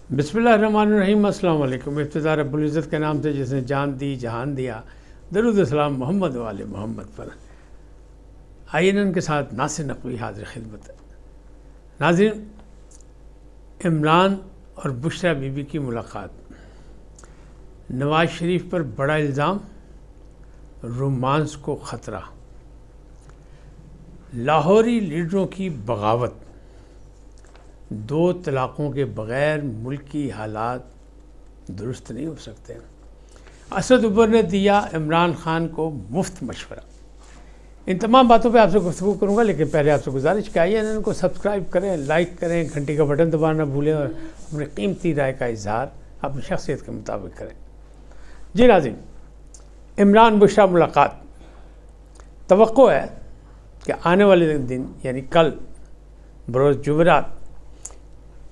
بسم اللہ الرحمن الرحیم۔ السلام علیکم۔ ابتدا رب العزت کے نام سے جس نے جان دی جہان دیا، درود السلام محمد والے محمد پر۔ آئین کے ساتھ ناصر نقوی حاضر خدمت ہے۔ ناظرین، عمران اور بشریٰ بی بی کی ملاقات، نواز شریف پر بڑا الزام، رومانس کو خطرہ، لاہوری لیڈروں کی بغاوت، 2 طلاقوں کے بغیر ملکی حالات درست نہیں ہو سکتے۔ اسد عمر نے دیا عمران خان کو مفت مشورہ۔ ان تمام باتوں پہ آپ سے گفتگو کروں گا، لیکن پہلے آپ سے گزارش کہ آئیے ان کو سبسکرائب کریں، لائک کریں، گھنٹی کا بٹن دبانا نہ بھولیں اور اپنے قیمتی رائے کا اظہار اپنی شخصیت کے مطابق کریں۔ جی ناظرین، عمران بشریٰ ملاقات، توقع ہے کہ آنے والے دن یعنی کل بروز جمعرات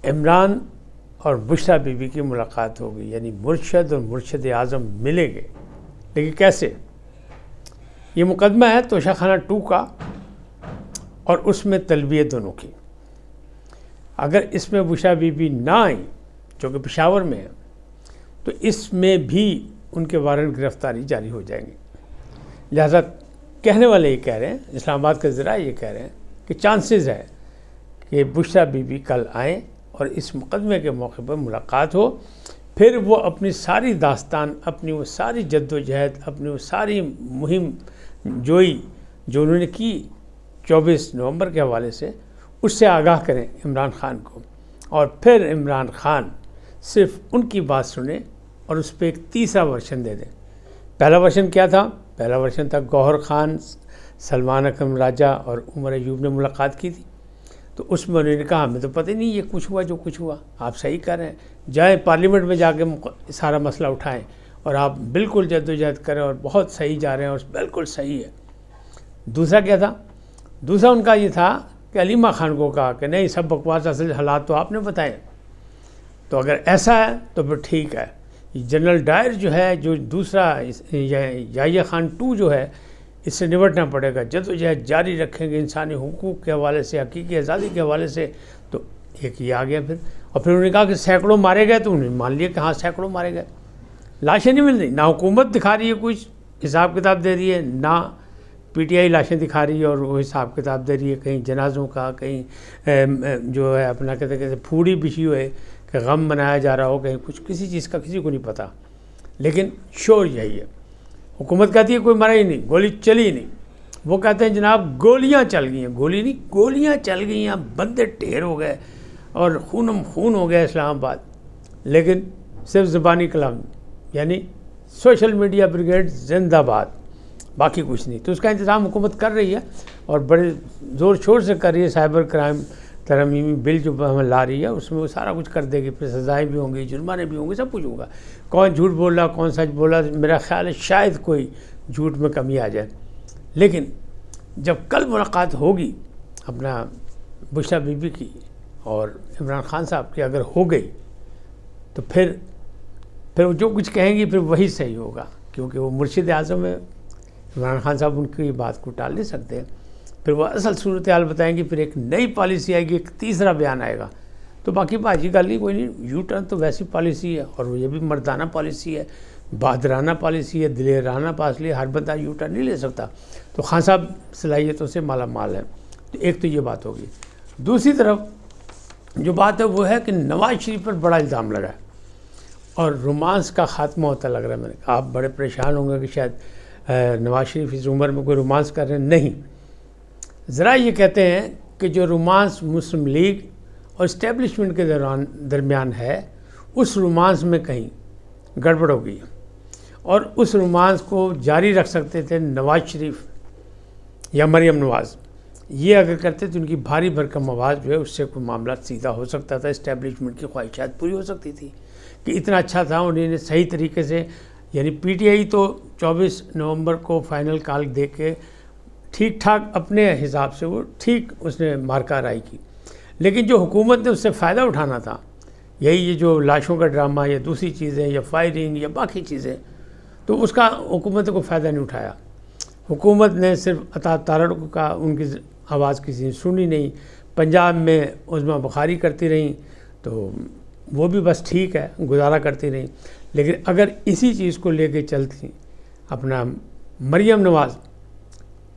عمران اور بشریٰ بی بی کی ملاقات ہوگی، یعنی مرشد اور مرشد اعظم ملیں گے۔ لیکن کیسے؟ یہ مقدمہ ہے توشہ خانہ 2 کا، اور اس میں طلبیہ دونوں کی۔ اگر اس میں بشریٰ بی بی نہ آئیں، جو کہ پشاور میں ہے، تو اس میں بھی ان کے وارنٹ گرفتاری جاری ہو جائیں گے۔ لہذا کہنے والے یہ کہہ رہے ہیں، اسلام آباد کے ذرائع یہ کہہ رہے ہیں کہ چانسز ہے کہ بشریٰ بی بی کل آئیں اور اس مقدمے کے موقع پر ملاقات ہو، پھر وہ اپنی ساری داستان، اپنی وہ ساری جد و جہد، اپنی وہ ساری مہم جوئی جو انہوں نے کی 24 نومبر کے حوالے سے، اس سے آگاہ کریں عمران خان کو، اور پھر عمران خان صرف ان کی بات سنیں اور اس پہ ایک تیسرا ورژن دے دیں۔ پہلا ورژن کیا تھا؟ پہلا ورژن تھا گوہر خان، سلمان اکرم راجہ اور عمر ایوب نے ملاقات کی تھی، تو اس میں انہوں نے کہا ہمیں تو پتہ نہیں یہ کچھ ہوا جو کچھ ہوا، آپ صحیح کر رہے ہیں، جائیں پارلیمنٹ میں جا کے سارا مسئلہ اٹھائیں اور آپ بالکل جد و جہد کریں اور بہت صحیح جا رہے ہیں اور بالکل صحیح ہے۔ دوسرا کیا تھا؟ دوسرا ان کا یہ تھا کہ علیمہ خان کو کہا کہ نہیں، سب بکواس، اصل حالات تو آپ نے بتائے، تو اگر ایسا ہے تو پھر ٹھیک ہے۔ جنرل ڈائر جو ہے، جو دوسرا یحییٰ خان 2 جو ہے، اس سے نمٹنا پڑے گا، جد و جہد جاری رکھیں گے انسانی حقوق کے حوالے سے، حقیقی آزادی کے حوالے سے۔ تو ایک یہ آ گیا پھر، اور پھر انہوں نے کہا کہ سینکڑوں مارے گئے، تو انہوں نے مان لیا کہ ہاں سینکڑوں مارے گئے، لاشیں نہیں مل رہی، نہ حکومت دکھا رہی ہے کچھ حساب کتاب دے رہی ہے، نہ پی ٹی آئی لاشیں دکھا رہی ہے اور وہ حساب کتاب دے رہی ہے، کہیں جنازوں کا، کہیں جو ہے اپنا کہتے پھوڑی بچھی ہوئے کہ غم منایا جا رہا ہو، کہیں کچھ، کسی چیز کا کسی کو نہیں پتہ، لیکن شور یہی ہے۔ حکومت کہتی ہے کوئی مرا ہی نہیں، گولی چلی نہیں، وہ کہتے ہیں جناب گولیاں چل گئی ہیں، گولی نہیں، گولیاں چل گئی ہیں، بندے ڈھیر ہو گئے اور خونم خون ہو گیا اسلام آباد، لیکن صرف زبانی کلام، یعنی سوشل میڈیا بریگیڈ زندہ باد، باقی کچھ نہیں۔ تو اس کا انتظام حکومت کر رہی ہے اور بڑے زور شور سے کر رہی ہے۔ سائبر کرائم ترمیمی بل جو ہمیں لا رہی ہے، اس میں وہ سارا کچھ کر دے گی، پھر سزائیں بھی ہوں گی، جرمانے بھی ہوں گے، سب کچھ ہوگا۔ کون جھوٹ بول رہا، کون سچ بول رہا، میرا خیال ہے شاید کوئی جھوٹ میں کمی آ جائے۔ لیکن جب کل ملاقات ہوگی اپنا بشریٰ بی بی کی اور عمران خان صاحب کی، اگر ہو گئی تو پھر وہ جو کچھ کہیں گی پھر وہی صحیح ہوگا، کیونکہ وہ مرشد اعظم ہے۔ عمران خان صاحب ان کی بات کو ٹال نہیں سکتے، پھر وہ اصل صورتحال بتائیں گے، پھر ایک نئی پالیسی آئے گی، ایک تیسرا بیان آئے گا، تو باقی باجی گل نہیں، کوئی نہیں۔ یو ٹرن تو ویسی پالیسی ہے، اور وہ یہ بھی مردانہ پالیسی ہے، بہادرانہ پالیسی ہے، دلیرانہ پالیسی ہے، ہر بندہ یو ٹرن نہیں لے سکتا۔ تو خان صاحب صلاحیتوں سے مالا مال ہے، تو ایک تو یہ بات ہوگی۔ دوسری طرف جو بات ہے وہ ہے کہ نواز شریف پر بڑا الزام لگا ہے اور رومانس کا خاتمہ ہوتا لگ رہا ہے۔ میں نے کہا آپ بڑے پریشان ہوں گے کہ شاید نواز شریف اس عمر میں کوئی رومانس کر رہے ہیں، نہیں۔ ذرا یہ کہتے ہیں کہ جو رومانس مسلم لیگ اور اسٹیبلشمنٹ کے درمیان ہے، اس رومانس میں کہیں گڑبڑ ہو گئی ہے، اور اس رومانس کو جاری رکھ سکتے تھے نواز شریف یا مریم نواز۔ یہ اگر کرتے تو ان کی بھاری بھرکم آواز جو ہے اس سے کوئی معاملہ سیدھا ہو سکتا تھا، اسٹیبلشمنٹ کی خواہشات پوری ہو سکتی تھی کہ اتنا اچھا تھا، انہوں نے صحیح طریقے سے، یعنی پی ٹی آئی تو 24 نومبر کو فائنل کال دے کے ٹھیک ٹھاک اپنے حساب سے وہ ٹھیک اس نے مارکا رائی کی، لیکن جو حکومت نے اس سے فائدہ اٹھانا تھا، یہی یہ جو لاشوں کا ڈرامہ یا دوسری چیزیں یا فائرنگ یا باقی چیزیں، تو اس کا حکومت کو فائدہ نہیں اٹھایا۔ حکومت نے صرف عطا تارڑ کا ان کی آواز کسی نے سنی نہیں، پنجاب میں عظمیٰ بخاری کرتی رہیں، تو وہ بھی بس ٹھیک ہے گزارا کرتی رہیں، لیکن اگر اسی چیز کو لے کے چلتی اپنا مریم نواز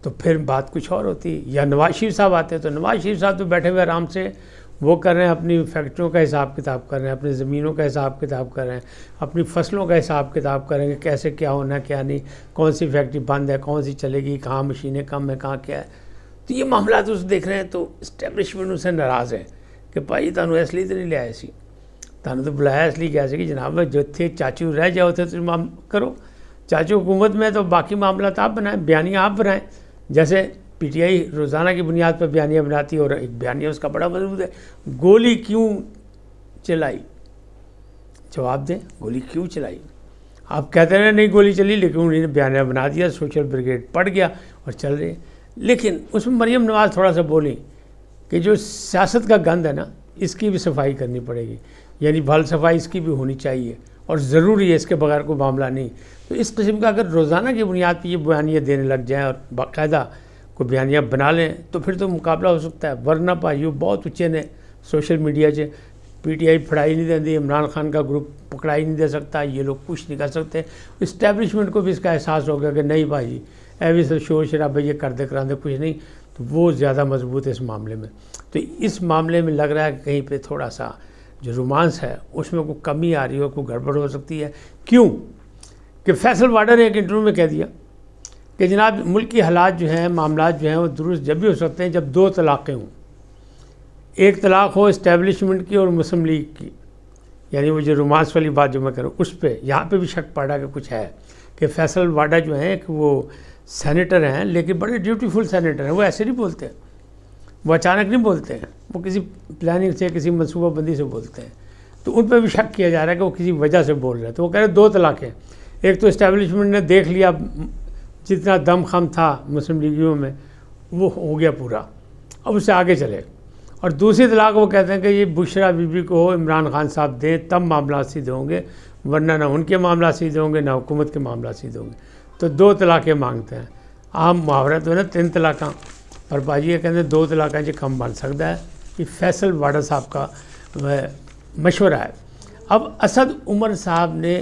تو پھر بات کچھ اور ہوتی. یا نواز شریف صاحب آتے تو نواز شریف صاحب تو بیٹھے ہوئے آرام سے وہ کر رہے ہیں، اپنی فیکٹریوں کا حساب کتاب کر رہے ہیں، اپنی زمینوں کا حساب کتاب کر رہے ہیں، اپنی فصلوں کا حساب کتاب کریں گے کیسے کیا ہونا ہے کیا نہیں، کون سی فیکٹری بند ہے کون سی چلے گی، کہاں مشینیں کم ہیں کہاں کیا ہے. تو یہ معاملات اس دیکھ رہے ہیں تو اسٹیبلشمنٹ ان سے ناراض ہے کہ بھائی تانوں اس لیے تو نہیں لیا سی، تانوں تو بلایا اس لیے کیا سی کہ جناب جو تھے چاچو رہ جاؤ تھے تو کرو، چاچو حکومت میں تو باقی معاملات آپ بنائیں، بیانیہ آپ بنائیں. جیسے پی ٹی آئی روزانہ کی بنیاد پر بیانیہ بناتی ہے اور ایک بیانیہ اس کا بڑا مضبوط ہے. گولی کیوں چلائی؟ جواب دیں، گولی کیوں چلائی؟ آپ کہتے ہیں نہیں گولی چلی، لیکن انہوں نے بیانیہ بنا دیا، سوشل بریگیڈ پڑ گیا اور چل رہے. لیکن اس میں مریم نواز تھوڑا سا بولیں کہ جو سیاست کا گند ہے نا اس کی بھی صفائی کرنی پڑے گی، یعنی بھل صفائی اس کی بھی ہونی چاہیے اور ضروری ہے، اس کے بغیر کوئی معاملہ نہیں. تو اس قسم کا اگر روزانہ کی بنیاد پہ یہ بیانیہ دینے لگ جائیں اور باقاعدہ کوئی بیانیہ بنا لیں تو پھر تو مقابلہ ہو سکتا ہے. ورنہ بھائیو بہت اچھے نے سوشل میڈیا سے پی ٹی آئی پھڑائی نہیں دیں دی، عمران خان کا گروپ پکڑائی نہیں دے سکتا، یہ لوگ کچھ نہیں کر سکتے. اسٹیبلشمنٹ کو بھی اس کا احساس ہو گیا کہ نہیں بھائی ایوی سے شور شرابہ یہ کر دے کراندے کچھ نہیں، تو وہ زیادہ مضبوط ہے اس معاملے میں. تو اس معاملے میں لگ رہا ہے کہ کہیں پہ تھوڑا سا جو رومانس ہے اس میں کوئی کمی آ رہی ہو، کوئی گڑبڑ ہو سکتی ہے. کیوں کہ فیصل واڈر نے ایک انٹرویو میں کہہ دیا کہ جناب ملک کی حالات جو ہیں معاملات جو ہیں وہ درست جب بھی ہو سکتے ہیں جب 2 طلاقیں ہوں. ایک طلاق ہو اسٹیبلشمنٹ کی اور مسلم لیگ کی، یعنی وہ جو رومانس والی بات جو میں کروں اس پہ یہاں پہ بھی شک پڑا کہ کچھ ہے کہ فیصل واڈا جو ہیں کہ وہ سینیٹر ہیں لیکن بڑے ڈیوٹیفل سینیٹر ہیں، وہ ایسے نہیں بولتے ہیں، وہ اچانک نہیں بولتے ہیں، وہ کسی پلاننگ سے کسی منصوبہ بندی سے بولتے ہیں. تو ان پہ بھی شک کیا جا رہا ہے کہ وہ کسی وجہ سے بول رہے ہیں. تو وہ کہہ رہے 2 طلاقیں، ایک تو اسٹیبلشمنٹ نے دیکھ لیا جتنا دم خم تھا مسلم لیگیوں میں وہ ہو گیا پورا، اب اس سے آگے چلے. اور دوسری طلاق وہ کہتے ہیں کہ یہ بشرا بی بی کو عمران خان صاحب دیں تب معاملات سیدھے ہوں گے، ورنہ نہ ان کے معاملات سیدھے ہوں گے نہ حکومت کے معاملات سیدھے ہوں گے. تو 2 طلاقیں مانگتے ہیں. عام محاورہ تو ہے نا 3 طلاقاں، اور باجی یہ کہتے ہیں 2 طلاقیں جو کم بن سکتا ہے. یہ فیصل واڈا صاحب کا مشورہ ہے. اب اسد عمر صاحب نے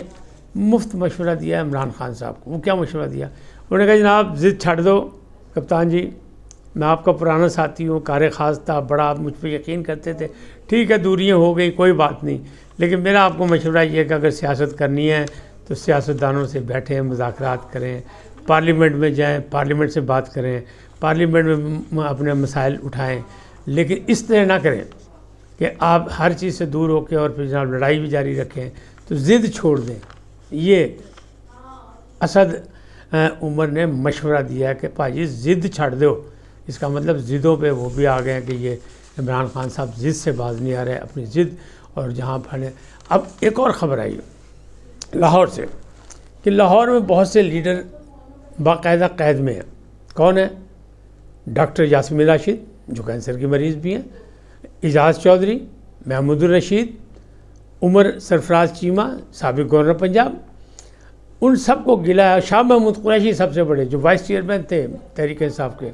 مفت مشورہ دیا ہے عمران خان صاحب کو. وہ کیا مشورہ دیا؟ انہوں نے کہا جناب ضد چھੱਡ دو کپتان جی، میں آپ کا پرانا ساتھی ہوں، کار خاص تھا، بڑا آپ مجھ پہ یقین کرتے تھے، ٹھیک ہے دوریاں ہو گئی کوئی بات نہیں، لیکن میرا آپ کو مشورہ یہ ہے کہ اگر سیاست کرنی ہے تو سیاستدانوں سے بیٹھیں، مذاکرات کریں، پارلیمنٹ میں جائیں، پارلیمنٹ سے بات کریں، پارلیمنٹ میں اپنے مسائل اٹھائیں، لیکن اس طرح نہ کریں کہ آپ ہر چیز سے دور ہو کے اور پھر جناب لڑائی بھی جاری رکھیں. تو ضد چھوڑ دیں. یہ اسد عمر نے مشورہ دیا ہے کہ بھائی ضد چھڑ دو. اس کا مطلب ضدوں پہ وہ بھی آ گئے ہیں کہ یہ عمران خان صاحب ضد سے باز نہیں آ رہے اپنی ضد اور جہاں پھڑے. اب ایک اور خبر آئی لاہور سے کہ لاہور میں بہت سے لیڈر باقاعدہ قید میں ہیں. کون ہیں؟ ڈاکٹر یاسمین راشد جو کینسر کی مریض بھی ہیں، اعجاز چودھری، محمود الرشید، عمر سرفراز چیمہ سابق گورنر پنجاب، ان سب کو گلا ہے. شاہ محمود قریشی سب سے بڑے جو وائس چیئرمین تھے تحریک انصاف کے،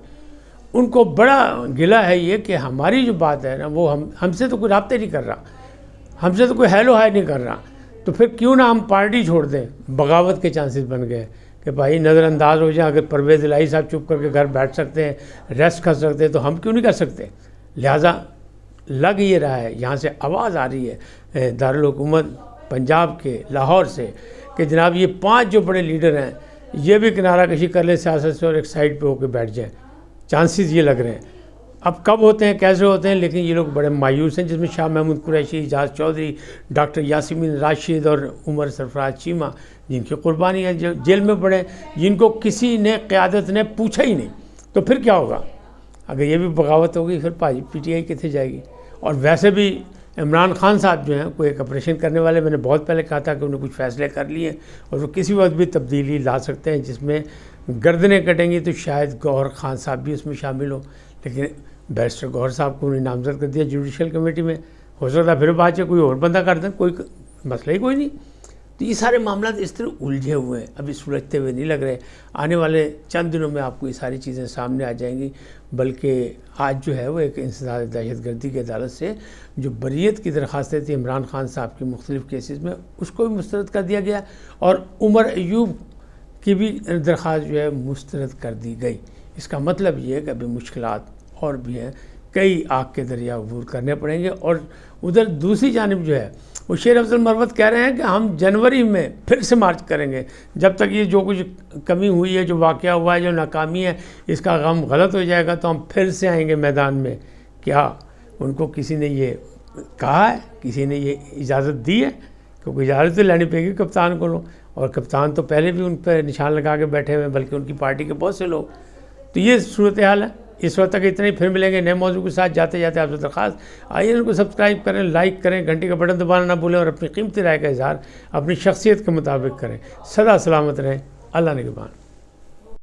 ان کو بڑا گلا ہے یہ کہ ہماری جو بات ہے نا وہ ہم سے تو کوئی رابطے نہیں کر رہا، ہم سے تو کوئی ہیلو ہائی نہیں کر رہا، تو پھر کیوں نہ ہم پارٹی چھوڑ دیں. بغاوت کے چانسز بن گئے کہ بھائی نظر انداز ہو جائیں. اگر پرویز الہی صاحب چپ کر کے گھر بیٹھ سکتے ہیں، ریسٹ کر سکتے ہیں، تو ہم کیوں نہیں کر سکتے. لہٰذا لگ یہ رہا ہے یہاں سے آواز آ رہی ہے دارالحکومت پنجاب کے لاہور سے کہ جناب یہ 5 جو بڑے لیڈر ہیں یہ بھی کنارہ کشی کر لیں سیاست سے اور ایک سائڈ پہ ہو کے بیٹھ جائیں. چانسز یہ لگ رہے ہیں. اب کب ہوتے ہیں کیسے ہوتے ہیں، لیکن یہ لوگ بڑے مایوس ہیں، جس میں شاہ محمود قریشی، اعجاز چودھری، ڈاکٹر یاسمین راشد اور عمر سرفراز چیمہ جن کی قربانی ہیں جو جیل میں پڑے، جن کو کسی نے قیادت نے پوچھا ہی نہیں. تو پھر کیا ہوگا اگر یہ بھی بغاوت ہوگی؟ پھر پی ٹی آئی کتنے جائے گی. اور ویسے بھی عمران خان صاحب جو ہیں کوئی ایک آپریشن کرنے والے، میں نے بہت پہلے کہا تھا کہ انہوں نے کچھ فیصلے کر لیے اور وہ کسی وقت بھی تبدیلی لا سکتے ہیں جس میں گردنیں کٹیں گی. تو شاید گوہر خان صاحب بھی اس میں شامل ہوں، لیکن بیرسٹر گوہر صاحب کو انہوں نے نامزد کر دیا جوڈیشل کمیٹی میں. ہو سکتا ہے پھر بعد سے کوئی اور بندہ کر دیں، کوئی مسئلہ ہی کوئی نہیں. تو یہ سارے معاملات اس طرح الجھے ہوئے ہیں، ابھی سلجھتے ہوئے نہیں لگ رہے. آنے والے چند دنوں میں آپ کو یہ ساری چیزیں سامنے آ جائیں گی. بلکہ آج جو ہے وہ ایک انسداد دہشت گردی کی عدالت سے جو بریت کی درخواستیں تھیں عمران خان صاحب کی مختلف کیسز میں، اس کو بھی مسترد کر دیا گیا، اور عمر ایوب کی بھی درخواست جو ہے مسترد کر دی گئی. اس کا مطلب یہ ہے کہ ابھی مشکلات اور بھی ہیں، کئی آگ کے دریا عبور کرنے پڑیں گے. اور ادھر دوسری جانب جو ہے وہ شیر افضل مروت کہہ رہے ہیں کہ ہم جنوری میں پھر سے مارچ کریں گے، جب تک یہ جو کچھ کمی ہوئی ہے، جو واقعہ ہوا ہے، جو ناکامی ہے، اس کا غم غلط ہو جائے گا تو ہم پھر سے آئیں گے میدان میں. کیا ان کو کسی نے یہ کہا ہے؟ کسی نے یہ اجازت دی ہے؟ کیونکہ اجازت تو لینی پڑے گی کپتان کو. اور کپتان تو پہلے بھی ان پہ نشان لگا کے بیٹھے ہوئے ہیں، بلکہ ان کی پارٹی کے بہت سے لوگ. تو یہ صورتحال ہے. اس وقت تک اتنے ہی، پھر ملیں گے نئے موضوع کے ساتھ. جاتے جاتے آپ سے درخواست، آئیے ان کو سبسکرائب کریں، لائک کریں، گھنٹی کا بٹن دبانا نہ بھولیں، اور اپنی قیمتی رائے کا اظہار اپنی شخصیت کے مطابق کریں. سدا سلامت رہیں. اللہ نگہبان.